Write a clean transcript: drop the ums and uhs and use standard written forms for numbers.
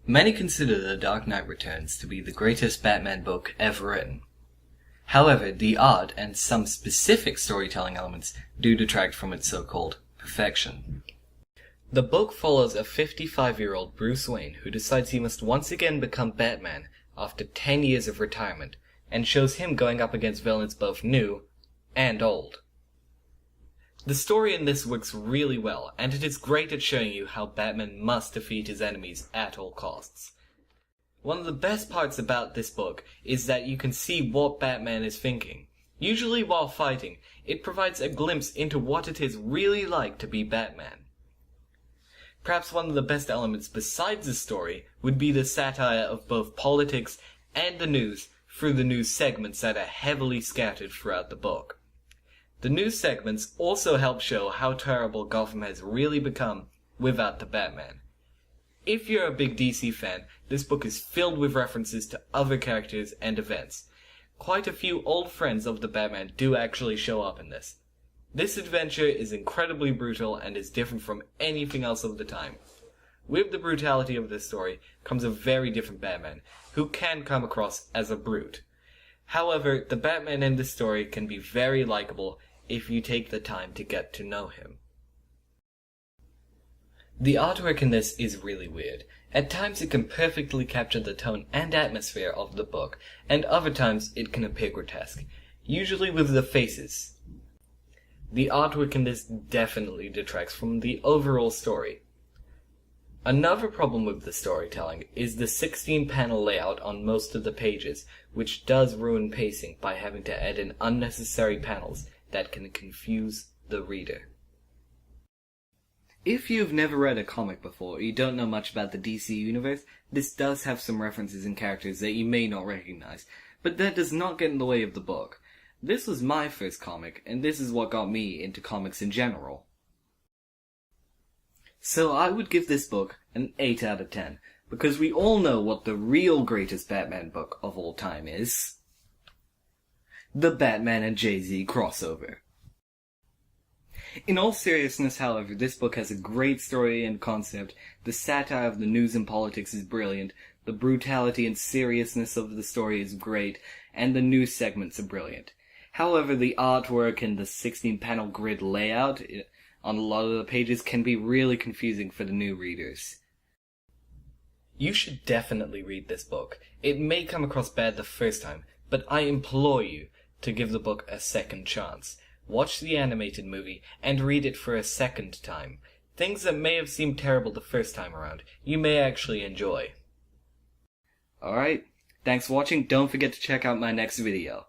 Many consider The Dark Knight Returns to be the greatest Batman book ever written. However, the art and some specific storytelling elements do detract from its so-called perfection. The book follows a 55-year-old Bruce Wayne who decides he must once again become Batman after 10 years of retirement, and shows him going up against villains both new and old. The story in this works really well, and it is great at showing you how Batman must defeat his enemies at all costs. One of the best parts about this book is that you can see what Batman is thinking. Usually while fighting, it provides a glimpse into what it is really like to be Batman. Perhaps one of the best elements besides the story would be the satire of both politics and the news through the news segments that are heavily scattered throughout the book. The news segments also help show how terrible Gotham has really become without the Batman. If you're a big DC fan, this book is filled with references to other characters and events. Quite a few old friends of the Batman do actually show up in this. This adventure is incredibly brutal and is different from anything else of the time. With the brutality of this story comes a very different Batman, who can come across as a brute. However, the Batman in this story can be very likable if you take the time to get to know him. The artwork in this is really weird. At times it can perfectly capture the tone and atmosphere of the book, and other times it can appear grotesque, usually with the faces. The artwork in this definitely detracts from the overall story. Another problem with the storytelling is the 16-panel layout on most of the pages, which does ruin pacing by having to add in unnecessary panels that can confuse the reader. If you've never read a comic before or you don't know much about the DC universe, this does have some references and characters that you may not recognize, but that does not get in the way of the book. This was my first comic, and this is what got me into comics in general. So I would give this book an 8 out of 10, because we all know what the real greatest Batman book of all time is. The Batman and Jay-Z crossover. In all seriousness, however, this book has a great story and concept, the satire of the news and politics is brilliant, the brutality and seriousness of the story is great, and the news segments are brilliant. However, the artwork and the 16-panel grid layout on a lot of the pages can be really confusing for the new readers. You should definitely read this book. It may come across bad the first time, but I implore you to give the book a second chance. Watch the animated movie and read it for a second time. Things that may have seemed terrible the first time around, you may actually enjoy. Alright, thanks for watching. Don't forget to check out my next video.